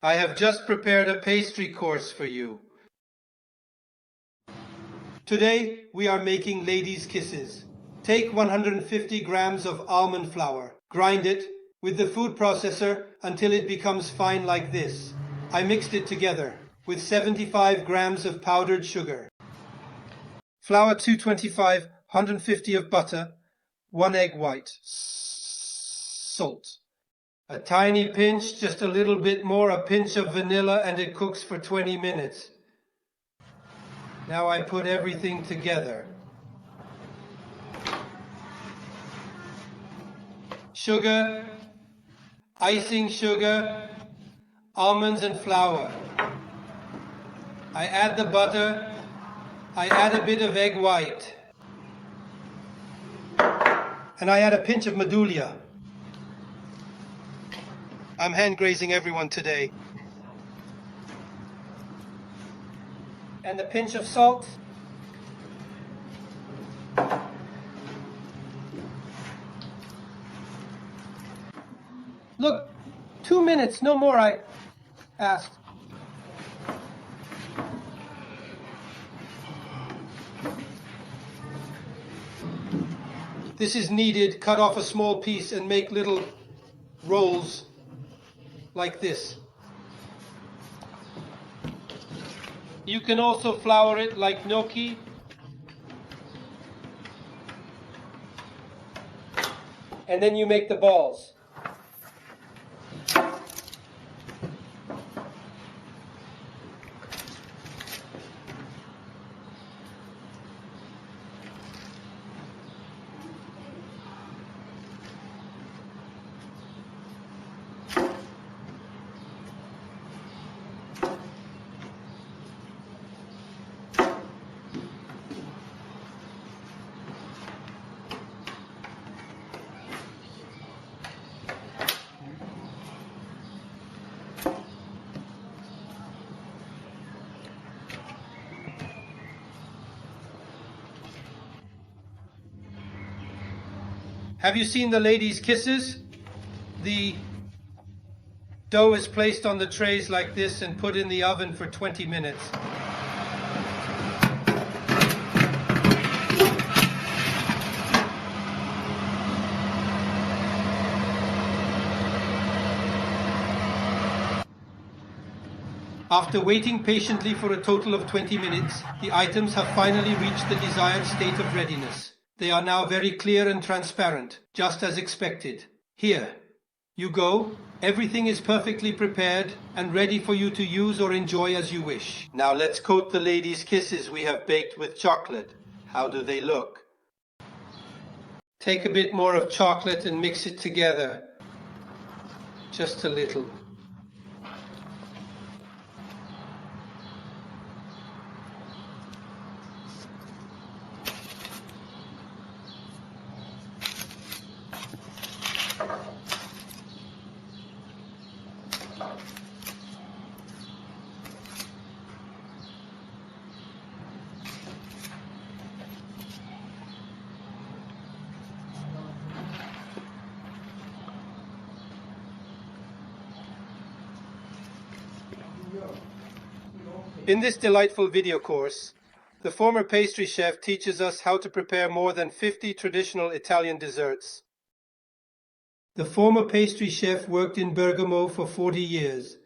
I have just prepared a pastry course for you. Today we are making ladies' kisses. Take 150 grams of almond flour. Grind it with the food processor until it becomes fine like this. I mixed it together with 75 grams of powdered sugar. Flour 225, 150 of butter, 1 egg white, salt. A tiny pinch, just a little bit more, a pinch of vanilla, and it cooks for 20 minutes. Now I put everything together. Sugar, icing sugar, almonds and flour. I add the butter. I add a bit of egg white. And I add a pinch of medulla. I'm hand grazing everyone today. And a pinch of salt. Look, 2 minutes, no more, I asked. This is kneaded. Cut off a small piece and make little rolls like this. You can also flour it like gnocchi. And then you make the balls. Have you seen the ladies' kisses? The dough is placed on the trays like this and put in the oven for 20 minutes. After waiting patiently for a total of 20 minutes, the items have finally reached the desired state of readiness. They are now very clear and transparent, just as expected. Here, you go. Everything is perfectly prepared and ready for you to use or enjoy as you wish. Now let's coat the ladies' kisses we have baked with chocolate. How do they look? Take a bit more of chocolate and mix it together. Just a little. In this delightful video course, the former pastry chef teaches us how to prepare more than 50 traditional Italian desserts. The former pastry chef worked in Bergamo for 40 years,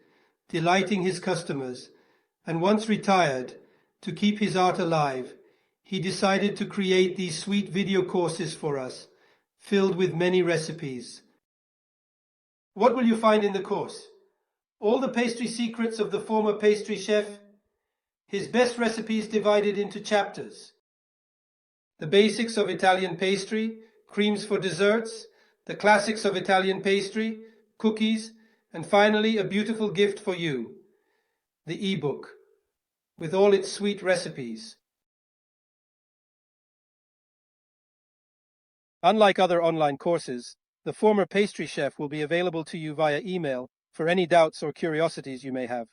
delighting his customers, and once retired, to keep his art alive, he decided to create these sweet video courses for us, filled with many recipes. What will you find in the course? All the pastry secrets of the former pastry chef, his best recipes divided into chapters, the basics of Italian pastry, creams for desserts, the classics of Italian pastry, cookies, and finally a beautiful gift for you, the ebook, with all its sweet recipes. Unlike other online courses, the former pastry chef will be available to you via email for any doubts or curiosities you may have.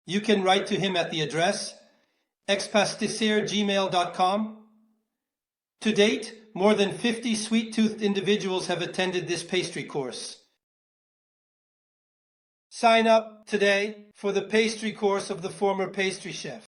You can write to him at the address ExPasticcere@gmail.com. To date, more than 50 sweet-toothed individuals have attended this pastry course. Sign up today for the pastry course of the former pastry chef.